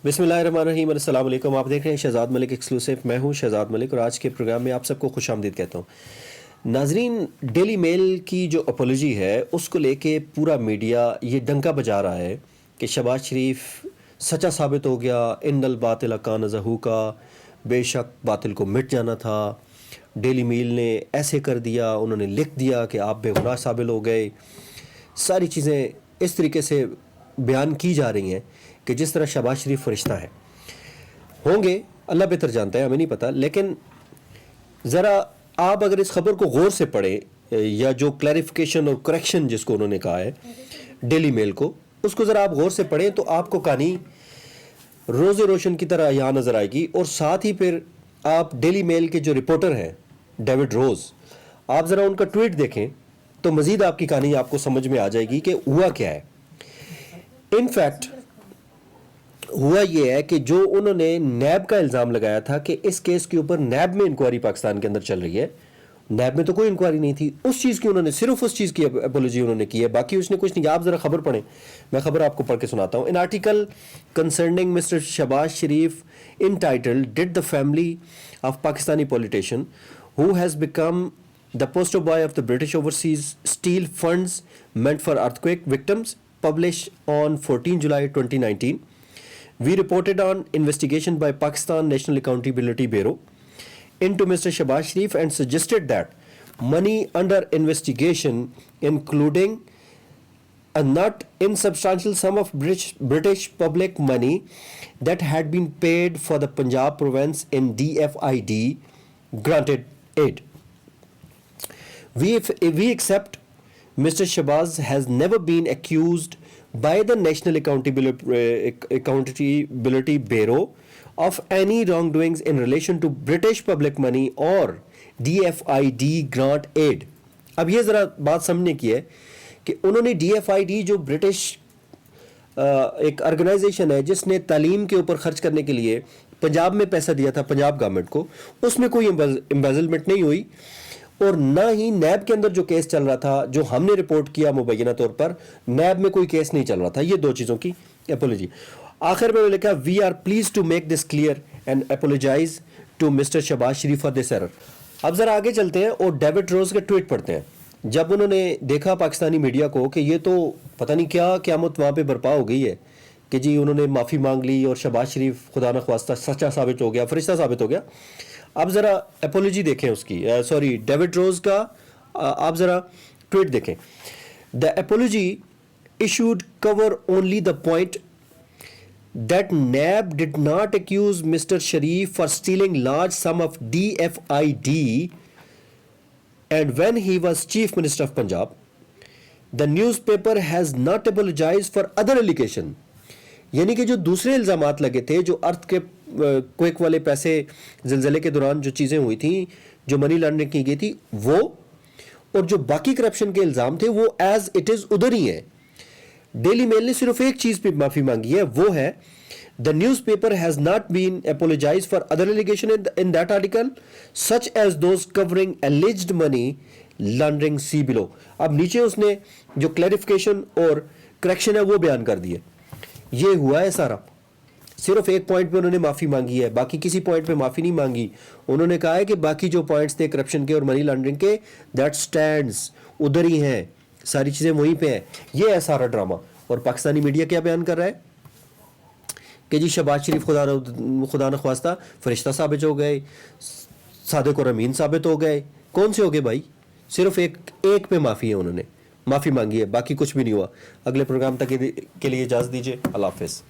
बिस्मिल्लाहिर्रहमानिर्रहीम, अस्सलाम वालेकुम। आप देख रहे हैं शहजाद मलिक एक्सक्लूसिव। मैं हूं शहजाद मलिक और आज के प्रोग्राम में आप सबको खुश आमदीद कहता हूं। नाजरीन, डेली मेल की जो अपॉलॉजी है उसको लेके पूरा मीडिया ये डंका बजा रहा है कि शहबाज शरीफ सच्चा साबित हो गया, इन्नल बातिल कान ज़हूका, बेशक बातिल को मिट जाना था। डेली मेल ने ऐसे कर दिया, उन्होंने लिख दिया कि आप बेगुनाह साबित हो गए। सारी चीज़ें इस तरीके से बयान की जा रही हैं कि जिस तरह शहबाज शरीफ फरिश्ता है। होंगे, अल्लाह बेहतर जानता है, हमें नहीं पता। लेकिन ज़रा आप अगर इस खबर को गौर से पढ़ें या जो क्लैरिफिकेशन और करेक्शन जिसको उन्होंने कहा है डेली मेल को, उसको ज़रा आप गौर से पढ़ें तो आपको कहानी रोज़ रोशन की तरह यहाँ नज़र आएगी। और साथ ही फिर आप डेली मेल के जो रिपोर्टर हैं डेविड रोज़, आप ज़रा उनका ट्वीट देखें तो मज़ीद आपकी कहानी आपको समझ में आ जाएगी कि हुआ क्या है। इनफैक्ट हुआ ये है कि जो उन्होंने नैब का इल्ज़ाम लगाया था कि इस केस के ऊपर नैब में इंक्वायरी पाकिस्तान के अंदर चल रही है, नैब में तो कोई इंक्वायरी नहीं थी। उस चीज़ की उन्होंने सिर्फ उस चीज़ की अपॉलॉजी उन्होंने की है, बाकी उसने कुछ नहीं किया। आप ज़रा खबर पढ़ें, मैं खबर आपको पढ़ के सुनाता हूँ। In article concerning mister Shahbaz Sharif entitled, Did the family of Pakistani politician who has become the poster boy of the British overseas steal funds meant for earthquake victims, published on 14 July 2019. We reported on investigation by Pakistan National Accountability Bureau into Mr. Shahbaz Sharif and suggested that money under investigation, including a not insubstantial sum of British public money that had been paid for the Punjab province in DFID granted aid. We accept Mr. Shahbaz has never been accused by the National Accountability Bureau of any wrongdoings in relation to British public money or DFID grant aid. अब ये ज़रा बात समझने की है कि उन्होंने DFID जो ब्रिटिश एक ऑर्गेनाइजेशन है जिसने तालीम के ऊपर खर्च करने के लिए पंजाब में पैसा दिया था पंजाब गवर्नमेंट को, उसमें कोई एम्बेजलमेंट नहीं हुई। और ना ही नैब के अंदर जो केस चल रहा था, जो हमने रिपोर्ट किया मुबैना तौर पर, नैब में कोई केस नहीं चल रहा था। ये दो चीज़ों की एपोलॉजी। आखिर में लिखा, we are please to make this clear and apologize to mister Shahbaz Sharif for this error. अब ज़रा आगे चलते हैं और डेविड रोज का ट्वीट पढ़ते हैं। जब उन्होंने देखा पाकिस्तानी मीडिया को कि ये तो पता नहीं क्या क़यामत वहाँ पे बर्पा हो गई है कि जी उन्होंने माफ़ी मांग ली और शहबाज शरीफ खुदा न ख्वास्ता सच्चा साबित हो गया, फरिश्ता साबित हो गया। आप ज़रा एपोलॉजी देखें उसकी, सॉरी डेविड रोज का आप ज़रा ट्वीट देखें। The apiology issued cover only the point that NAB did not accuse Mr. Sharif for stealing large sum of DFID and when he was Chief Minister of Punjab. The newspaper has not apologized for other allegation. यानी कि जो दूसरे इल्ज़ामात लगे थे, जो अर्थ के quake वाले पैसे ज़िलज़ले के दौरान जो चीज़ें हुई थी, जो मनी लॉन्ड्रिंग की गई थी, वो और जो बाकी करप्शन के इल्ज़ाम थे वो एज इट इज़ उधर ही हैं। डेली मेल ने सिर्फ एक चीज़ पे माफ़ी मांगी है, वो है the newspaper has not been apologize for other allegation in that article such as those covering alleged money laundering see below. अब नीचे उसने जो क्लैरिफिकेशन और करेक्शन है वो बयान कर दिए। ये हुआ है सारा, सिर्फ एक पॉइंट पे उन्होंने माफ़ी मांगी है, बाकी किसी पॉइंट पे माफ़ी नहीं मांगी। उन्होंने कहा है कि बाकी जो पॉइंट्स थे करप्शन के और मनी लॉन्ड्रिंग के, दैट स्टैंड्स उधर ही हैं, सारी चीज़ें वहीं पे हैं। ये है सारा ड्रामा। और पाकिस्तानी मीडिया क्या बयान कर रहा है कि जी शहबाज शरीफ खुदा न ख्वास्ता फरिश्ता साबित हो गए, सादिक और अमीन साबित हो गए। कौन से हो गए भाई? सिर्फ एक पे माफ़ी है, उन्होंने माफ़ी मांगी है, बाकी कुछ भी नहीं हुआ। अगले प्रोग्राम तक के लिए इजाज़त दीजिए। अल्लाह हाफ़िज़।